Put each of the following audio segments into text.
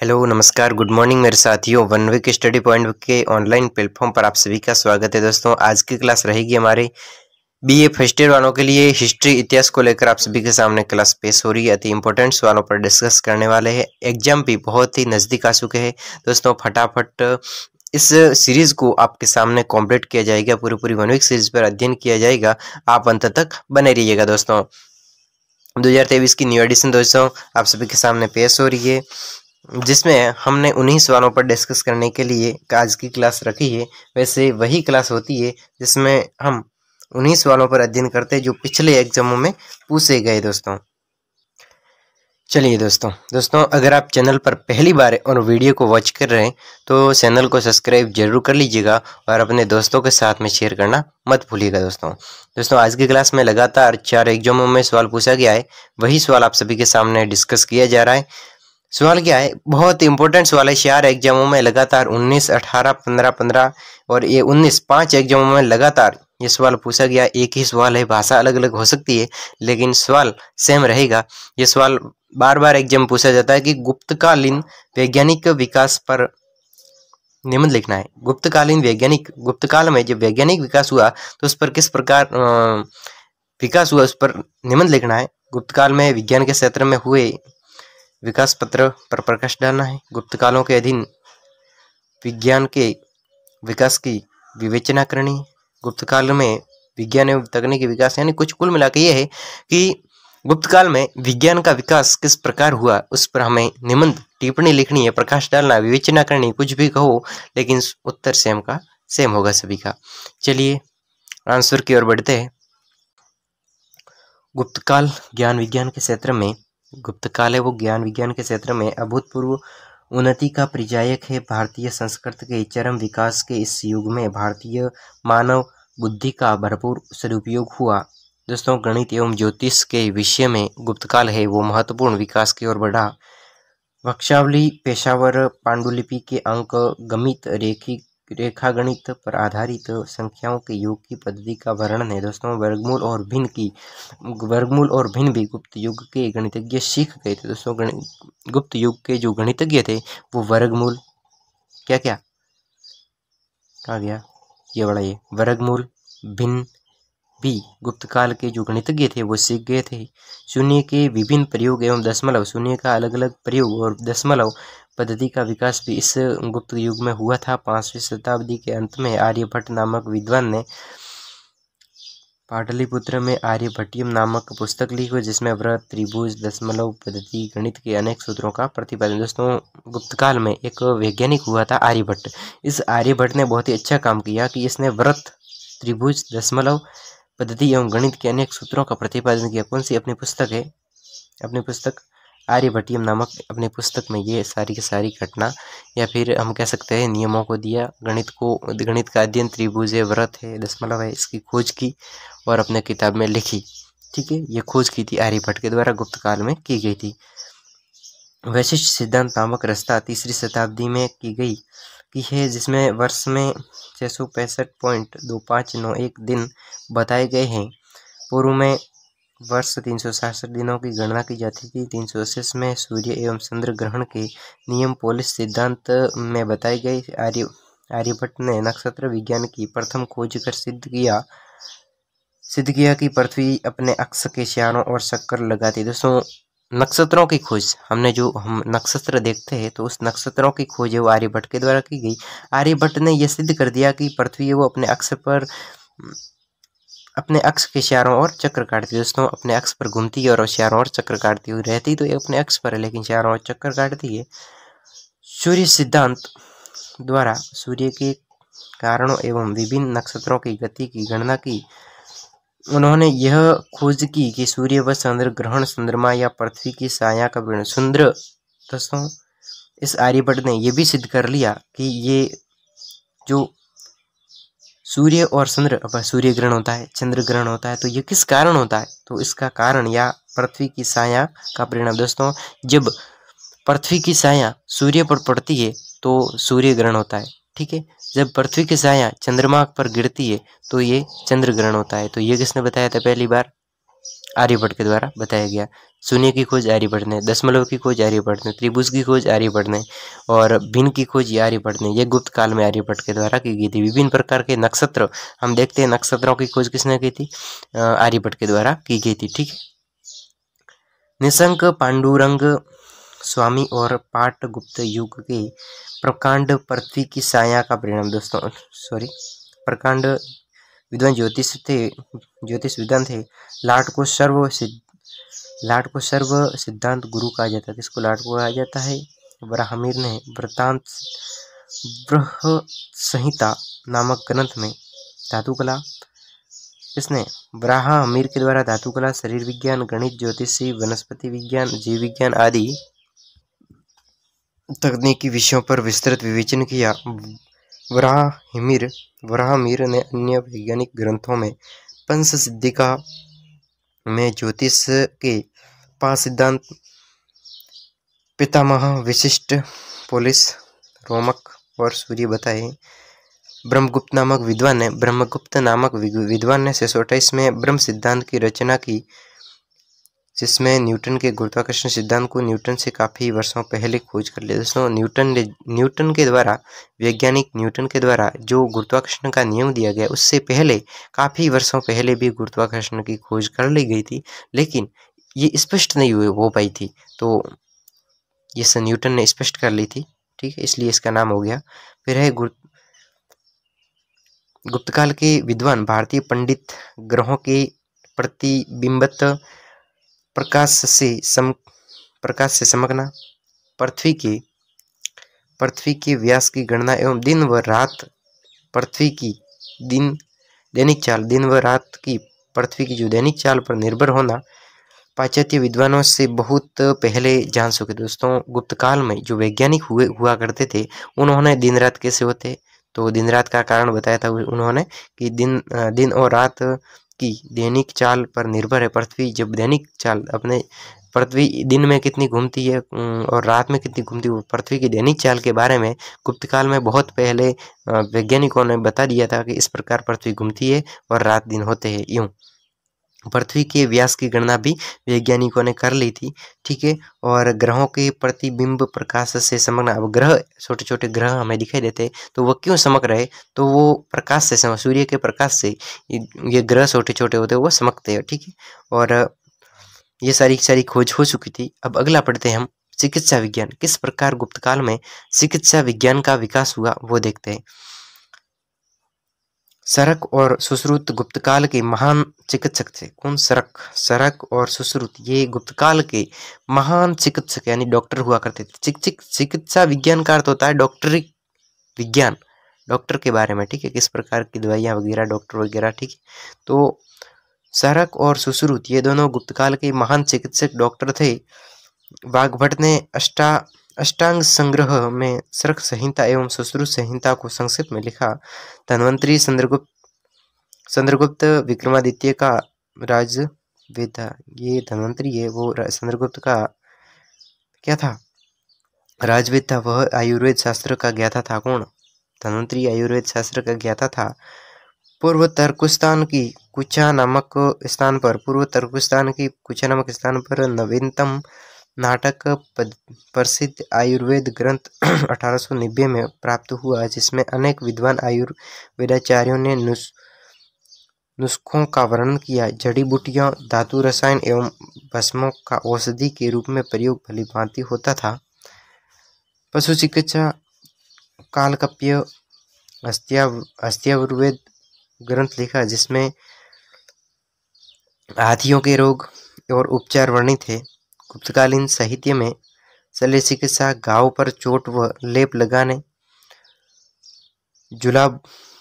Hello नमस्कार good morning मेरे साथियों। वन वीक स्टडी पॉइंट के ऑनलाइन प्लेटफॉर्म पर आप सभी का स्वागत है। दोस्तों आज की क्लास रहेगी हमारे बीए फर्स्ट ईयर वालों के लिए हिस्ट्री इतिहास को लेकर आप सभी के सामने क्लास पेश हो रही है। अति इंपॉर्टेंट सवालों पर डिस्कस करने वाले हैं। एग्जाम भी बहुत ही नज़दीक आ चुके हैं दोस्तों। फटाफट इस सीरीज को आपके सामने कंप्लीट किया जाएगा। पूरी वन वीक सीरीज पर अध्ययन किया जाएगा। आप अंत तक बने रहिएगा दोस्तों। 2023 की न्यू एडिशन दोस्तों आप सभी के सामने पेश हो रही है, जिसमें हमने उन्हीं सवालों पर डिस्कस करने के लिए आज की क्लास रखी है। वैसे वही क्लास होती है जिसमें हम उन्हीं सवालों पर अध्ययन करते हैं जो पिछले एग्जामों में पूछे गए दोस्तों। चलिए दोस्तों अगर आप चैनल पर पहली बार और वीडियो को वॉच कर रहे हैं तो चैनल को सब्सक्राइब जरूर कर लीजिएगा और अपने दोस्तों के साथ में शेयर करना मत भूलिएगा दोस्तों आज की क्लास में लगातार 4 एग्जामों में सवाल पूछा गया है। वही सवाल आप सभी के सामने डिस्कस किया जा रहा है। सवाल क्या है, बहुत इंपॉर्टेंट सवाल है। 4 एग्जामों में लगातार 19, 18, 15, 15 और ये 19 5 एग्जामों में लगातार ये सवाल पूछा गया। एक ही सवाल है, भाषा अलग अलग हो सकती है लेकिन सवाल सेम रहेगा। ये सवाल बार बार एग्जाम पूछा जाता है कि गुप्तकालीन वैज्ञानिक विकास पर निबंध लिखना है। गुप्तकाल में जब वैज्ञानिक विकास हुआ तो उस पर किस प्रकार विकास हुआ उस पर निबंध लिखना है। गुप्तकाल में विज्ञान के क्षेत्र में हुए विकास पत्र पर प्रकाश डालना है। गुप्तकालों के अधीन विज्ञान के विकास की विवेचना करनी है। गुप्तकाल में विज्ञान एवं तकनीकी विकास, यानी कुछ कुल मिलाकर ये है कि गुप्तकाल में विज्ञान का विकास किस प्रकार हुआ उस पर हमें निबंध टिप्पणी लिखनी है, प्रकाश डालना, विवेचना करनी, कुछ भी कहो लेकिन उत्तर सेम का सेम होगा सभी का। चलिए आंसर की ओर बढ़ते हैं। गुप्तकाल ज्ञान विज्ञान के क्षेत्र में गुप्तकाल है वो ज्ञान विज्ञान के क्षेत्र में अभूतपूर्व उन्नति का परिचायक है। भारतीय संस्कृति के चरम विकास के इस युग में भारतीय मानव बुद्धि का भरपूर सदुपयोग हुआ। दोस्तों गणित एवं ज्योतिष के विषय में गुप्तकाल है वो महत्वपूर्ण विकास की ओर बढ़ा। वंशावली, पेशावर पांडुलिपि के अंक, गमित, रेखागणित पर आधारित संख्याओं के योग की पद्धति का वर्णन है। दोस्तों वर्गमूल और भिन्न भी गुप्त युग के गणितज्ञ सीख गए थे। दोस्तों गुप्त युग के जो गणितज्ञ थे वो वर्गमूल क्या आ गया ये बड़ा ये वर्गमूल भिन्न भी गुप्तकाल के जो गणितज्ञ थे वो सीख गए थे। शून्य के विभिन्न प्रयोग एवं दशमलव, शून्य का अलग अलग प्रयोग और दशमलव पद्धति का विकास भी इस गुप्त युग में हुआ था। 5वीं शताब्दी के अंत में आर्यभट्ट नामक विद्वान ने पाटलिपुत्र में आर्यभट्टियम नामक पुस्तक लिखी जिसमें वृत्त, त्रिभुज, दशमलव पद्धति, गणित के अनेक सूत्रों का प्रतिपादन। दोस्तों गुप्तकाल में एक वैज्ञानिक हुआ था आर्यभट्ट। इस आर्यभट्ट ने बहुत ही अच्छा काम किया कि इसने वृत्त, त्रिभुज, दशमलव पद्धति एवं गणित के अनेक सूत्रों का प्रतिपादन किया। कौन सी अपनी पुस्तक है, अपनी पुस्तक आर्यभट्टियम नामक अपनी पुस्तक में ये सारी की सारी घटना या फिर हम कह सकते हैं नियमों को दिया। गणित का अध्ययन, त्रिभुज है, वृत्त है, दशमलव है, इसकी खोज की और अपने किताब में लिखी। ठीक है, ये खोज की थी आर्यभट्ट के द्वारा, गुप्तकाल में की गई थी। वैशिष्ट सिद्धांत नामक रचना 3री शताब्दी में की है जिसमें वर्ष में 665.2591 दिन बताए गए हैं। पूर्व में वर्ष 366 दिनों की गणना की जाती थी। 380 में सूर्य एवं चंद्र ग्रहण के नियम पोलिस सिद्धांत में बताए गए। आर्यभट्ट ने नक्षत्र विज्ञान की प्रथम खोज कर सिद्ध किया कि पृथ्वी अपने अक्ष के चारों ओर चक्कर लगाती है। दोस्तों नक्षत्रों की खोज, हम नक्षत्र देखते हैं तो उस नक्षत्रों की खोज है वो आर्यभट्ट के द्वारा की गई। आर्यभट्ट ने यह सिद्ध कर दिया कि पृथ्वी है वो अपने अक्ष के चारों ओर चक्र काटती है। दोस्तों अपने अक्ष पर घूमती है और चारों ओर चक्र काटती हुई रहती तो ये अपने अक्ष पर है लेकिन चारों ओर चक्कर काटती है। सूर्य सिद्धांत द्वारा सूर्य के कारणों एवं विभिन्न नक्षत्रों की गति की गणना की। उन्होंने यह खोज की कि सूर्य व चंद्र ग्रहण, चंद्रमा या पृथ्वी की छाया का परिणाम। दोस्तों इस आर्यभट्ट ने यह भी सिद्ध कर लिया कि ये जो सूर्य और चंद्र, सूर्य ग्रहण होता है, चंद्र ग्रहण होता है तो ये किस कारण होता है, तो इसका कारण या पृथ्वी की छाया का परिणाम। दोस्तों जब पृथ्वी की छाया सूर्य पर पड़ती है तो सूर्य ग्रहण होता है। ठीक है, जब पृथ्वी की छाया चंद्रमा पर गिरती है तो ये चंद्र ग्रहण होता है। तो ये किसने बताया था पहली बार, आर्यभट्ट के द्वारा बताया गया। शून्य की खोज आर्यभट्ट ने, दशमलव की खोज आर्यभट्ट ने, त्रिभुज की खोज आर्यभट्ट ने और भिन्न की खोज आर्यभट्ट ने, ये गुप्त काल में आर्यभट्ट के द्वारा की गई थी। विभिन्न प्रकार के नक्षत्र हम देखते हैं, नक्षत्रों की खोज किसने की थी? आर्यभट्ट के द्वारा की गई थी। ठीक है। निशंक, पांडुरंग स्वामी और पाटगुप्त युग के प्रकांड पृथ्वी की छाया का परिणाम। दोस्तों प्रकांड विद्वान ज्योतिष विद्वान थे। लाट को सर्व सिद्धांत गुरु कहा जाता है। किसको लाट को कहा जाता है? वराहमिर ने वृत्तांत बृहत् संहिता नामक ग्रंथ में धातुकला, इसने वराहमिर के द्वारा धातुकला, शरीर विज्ञान, गणित, ज्योतिषी, वनस्पति विज्ञान, जीव विज्ञान आदि तकनीकी विषयों पर विस्तृत विवेचन किया। वराहमिर ने अन्य वैज्ञानिक ग्रंथों में पंचसिद्धिका में ज्योतिष के 5 सिद्धांत, पितामह, विशिष्ट, पोलिस, रोमक और सूर्य बताए। ब्रह्मगुप्त नामक विद्वान ने 628 में ब्रह्म सिद्धांत की रचना की, जिसमें न्यूटन के गुरुत्वाकर्षण सिद्धांत को न्यूटन से काफ़ी वर्षों पहले खोज कर लिया। दोस्तों वैज्ञानिक न्यूटन के द्वारा जो गुरुत्वाकर्षण का नियम दिया गया, उससे पहले काफ़ी वर्षों पहले भी गुरुत्वाकर्षण की खोज कर ली गई थी, लेकिन ये स्पष्ट नहीं हो पाई थी। तो ये न्यूटन ने स्पष्ट कर ली थी। ठीक है, इसलिए इसका नाम हो गया। फिर है गुप्तकाल के विद्वान भारतीय पंडित ग्रहों के प्रतिबिंबित प्रकाश से चमकना, पृथ्वी के व्यास की गणना एवं दिन व रात पृथ्वी की दैनिक चाल पर निर्भर होना पाश्चात्य विद्वानों से बहुत पहले जान चुके। दोस्तों गुप्तकाल में जो वैज्ञानिक हुआ करते थे, उन्होंने दिन रात कैसे होते, तो दिन रात का कारण बताया था उन्होंने कि दिन और रात की दैनिक चाल पर निर्भर है। पृथ्वी जब दैनिक चाल अपने पृथ्वी दिन में कितनी घूमती है और रात में कितनी घूमती है, पृथ्वी की दैनिक चाल के बारे में गुप्तकाल में बहुत पहले वैज्ञानिकों ने बता दिया था कि इस प्रकार पृथ्वी घूमती है और रात दिन होते हैं। यूं पृथ्वी के व्यास की गणना भी वैज्ञानिकों ने कर ली थी। ठीक है, और ग्रहों के प्रतिबिंब प्रकाश से चमकना। अब ग्रह, छोटे छोटे ग्रह हमें दिखाई देते, तो वो क्यों चमक रहे, तो वो प्रकाश से सूर्य के प्रकाश से ये ग्रह छोटे छोटे होते हैं, वो चमकते हैं। ठीक है, और ये सारी खोज हो चुकी थी। अब अगला पढ़ते हैं हम चिकित्सा विज्ञान। किस प्रकार गुप्तकाल में चिकित्सा विज्ञान का विकास हुआ, वो देखते हैं। शरक और सुश्रुत गुप्तकाल के महान चिकित्सक थे। कौन? शरक और सुश्रुत, ये गुप्तकाल के महान चिकित्सक यानी डॉक्टर हुआ करते थे। चिकित्सा विज्ञान का अर्थ होता है डॉक्टरी विज्ञान, डॉक्टर के बारे में। ठीक है, किस प्रकार की दवाइयाँ वगैरह, डॉक्टर वगैरह। ठीक है, तो शरक और सुश्रुत ये दोनों गुप्तकाल के महान चिकित्सक डॉक्टर थे। वाग्भट ने अष्टांग संग्रह में शरक संहिता एवं सुश्रुत संहिता को संक्षिप्त में लिखा। धन्वंतरी चंद्रगुप्त विक्रमादित्य का राजवेद था। ये धन्वंतरी है, वो चंद्रगुप्त का क्या था? राजवेद था। वह आयुर्वेद शास्त्र का ज्ञाता था। कौन? धन्वंतरी आयुर्वेद शास्त्र का ज्ञाता था। पूर्व तुर्किस्तान की कुचा नामक स्थान पर नवीनतम नाटक प्रसिद्ध आयुर्वेद ग्रंथ 1890 में प्राप्त हुआ, जिसमें अनेक विद्वान आयुर्वेदाचार्यों ने नुस्खों का वर्णन किया। जड़ी बूटियों, धातु रसायन एवं भस्मों का औषधि के रूप में प्रयोग भलीभांति होता था। पशु चिकित्सा कालकप्य हस्त्यायुर्वेद ग्रंथ लिखा, जिसमें हाथियों के रोग और उपचार वर्णित है। गुप्तकालीन साहित्य में शल्य चिकित्सा, घाव पर चोट व लेप लगाने, जुलाब,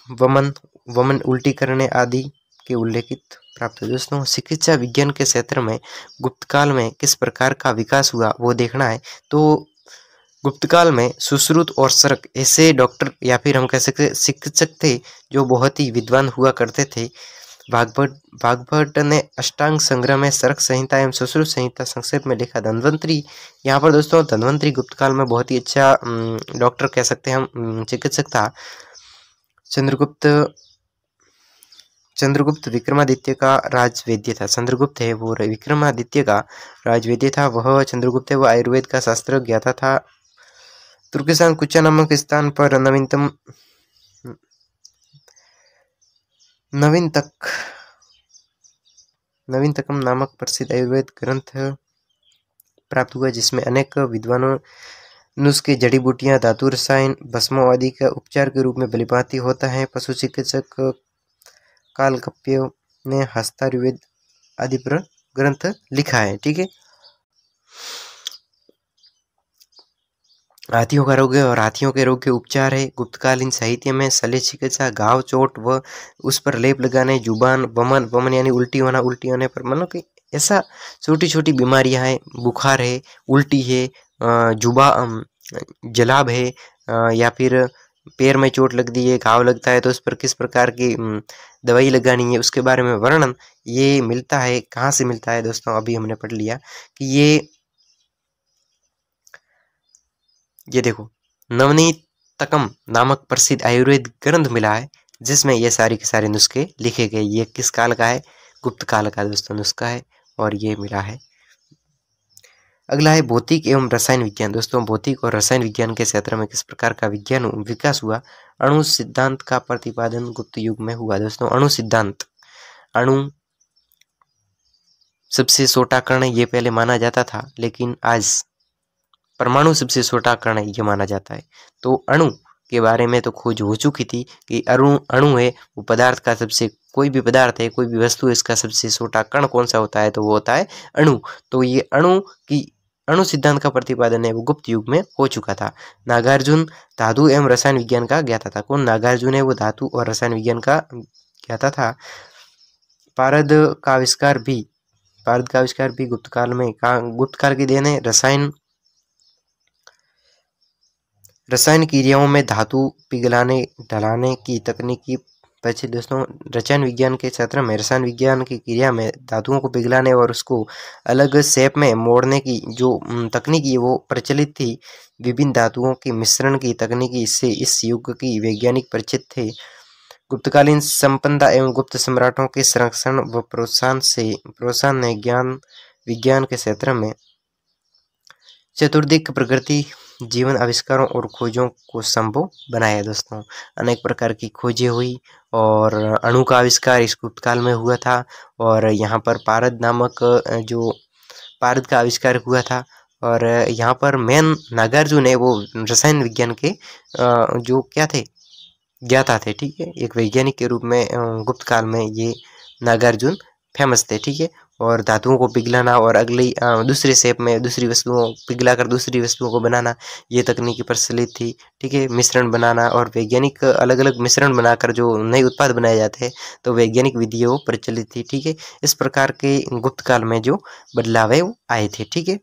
वमन, उल्टी करने आदि के उल्लेखित प्राप्त हुए। दोस्तों चिकित्सा विज्ञान के क्षेत्र में गुप्तकाल में किस प्रकार का विकास हुआ, वो देखना है। तो गुप्तकाल में सुश्रुत और शरक ऐसे डॉक्टर या फिर हम कह सकते चिकित्सक थे जो बहुत ही विद्वान हुआ करते थे। वाग्भट ने अष्टांग संग्रह में शरक संहिता एवं सुश्रुत संहिता संक्षेप में लिखा। धन्वंतरी, यहाँ पर दोस्तों धन्वंतरी गुप्तकाल में बहुत ही अच्छा डॉक्टर कह सकते हैं हम, चिकित्सक था। चंद्रगुप्त विक्रमादित्य का राजवैद्य था। चंद्रगुप्त है वो विक्रमादित्य का राजवैद्य था। वह चंद्रगुप्त है वो आयुर्वेद का शास्त्र ज्ञाता था। तुर्किस्तान कुचा नामक स्थान पर नवीनतकम नामक प्रसिद्ध आयुर्वेद ग्रंथ प्राप्त हुआ, जिसमें अनेक विद्वानों नुस्खे, जड़ी बूटियां, धातु, रसायन, भस्मों आदि का उपचार के रूप में भलीभांति होता है। पशु चिकित्सक कालकप्य ने हस्तायुर्वेद आदि पर ग्रंथ लिखा है। ठीक है, हाथियों का रोग और हाथियों के रोग के उपचार है। गुप्तकालीन साहित्य में शल्य चिकित्सा, घाव, चोट व उस पर लेप लगाने, जुबान, वमन यानी उल्टी होने पर, मतलब कि ऐसा छोटी छोटी बीमारियां हैं, बुखार है, उल्टी है, जलाब है, या फिर पैर में चोट लग दी है, घाव लगता है तो उस पर किस प्रकार की दवाई लगानी है, उसके बारे में वर्णन ये मिलता है। कहाँ से मिलता है दोस्तों? अभी हमने पढ़ लिया कि ये देखो, नवनीतकम नामक प्रसिद्ध आयुर्वेद ग्रंथ मिला है, जिसमें ये सारी के सारे नुस्खे लिखे गए। ये किस काल का है? गुप्त काल का दोस्तों नुस्खा है, और ये मिला है। अगला है भौतिक एवं रसायन विज्ञान। दोस्तों, भौतिक और रसायन विज्ञान के क्षेत्र में किस प्रकार का विज्ञान विकास हुआ? अणु सिद्धांत का प्रतिपादन गुप्त युग में हुआ। दोस्तों, अणु सिद्धांत, अणु सबसे छोटा कण ये पहले माना जाता था, लेकिन आज परमाणु सबसे छोटा कण ये माना जाता है। तो अणु के बारे में तो खोज हो चुकी थी कि अणु है वो पदार्थ का सबसे, कोई भी पदार्थ है, कोई भी वस्तु है, इसका सबसे छोटा कण कौन सा होता है? तो वो होता है अणु। तो ये अणु सिद्धांत का प्रतिपादन है वो गुप्त युग में हो चुका था। नागार्जुन धातु एवं रसायन विज्ञान का ज्ञाता था। कौन? नागार्जुन है वो धातु और रसायन विज्ञान का ज्ञाता था। पारद का आविष्कार भी गुप्त काल की देन है। रसायन क्रियाओं में धातु पिघलाने ढलाने की तकनीकी परिचय। दोस्तों, रसायन विज्ञान के क्षेत्र में रसायन विज्ञान की क्रिया में धातुओं को पिघलाने और उसको अलग शेप में मोड़ने की जो तकनीक है वो प्रचलित थी। विभिन्न धातुओं के मिश्रण की तकनीकी से इस युग की वैज्ञानिक परिचित थे। गुप्तकालीन संपन्नता एवं गुप्त सम्राटों के संरक्षण व प्रोत्साहन ने ज्ञान विज्ञान के क्षेत्र में चतुर्दिक प्रगति, जीवन आविष्कारों और खोजों को संभव बनाया। दोस्तों, अनेक प्रकार की खोजें हुई और अणु का आविष्कार इस गुप्त काल में हुआ था। और यहाँ पर पारद का आविष्कार हुआ था। और यहाँ पर मेन नागार्जुन है वो रसायन विज्ञान के जो क्या थे, ज्ञाता थे। ठीक है, एक वैज्ञानिक के रूप में गुप्त काल में ये नागार्जुन फेमस थे। ठीक है, और धातुओं को पिघलाना और अगली दूसरे शेप में दूसरी वस्तुओं पिघलाकर दूसरी वस्तुओं को बनाना, ये तकनीकी प्रचलित थी। ठीक है, मिश्रण बनाना और वैज्ञानिक अलग अलग मिश्रण बनाकर जो नए उत्पाद बनाए जाते हैं, तो वैज्ञानिक विधियाँ प्रचलित थी। ठीक है, इस प्रकार के गुप्त काल में जो बदलाव है वो आए थे। ठीक है।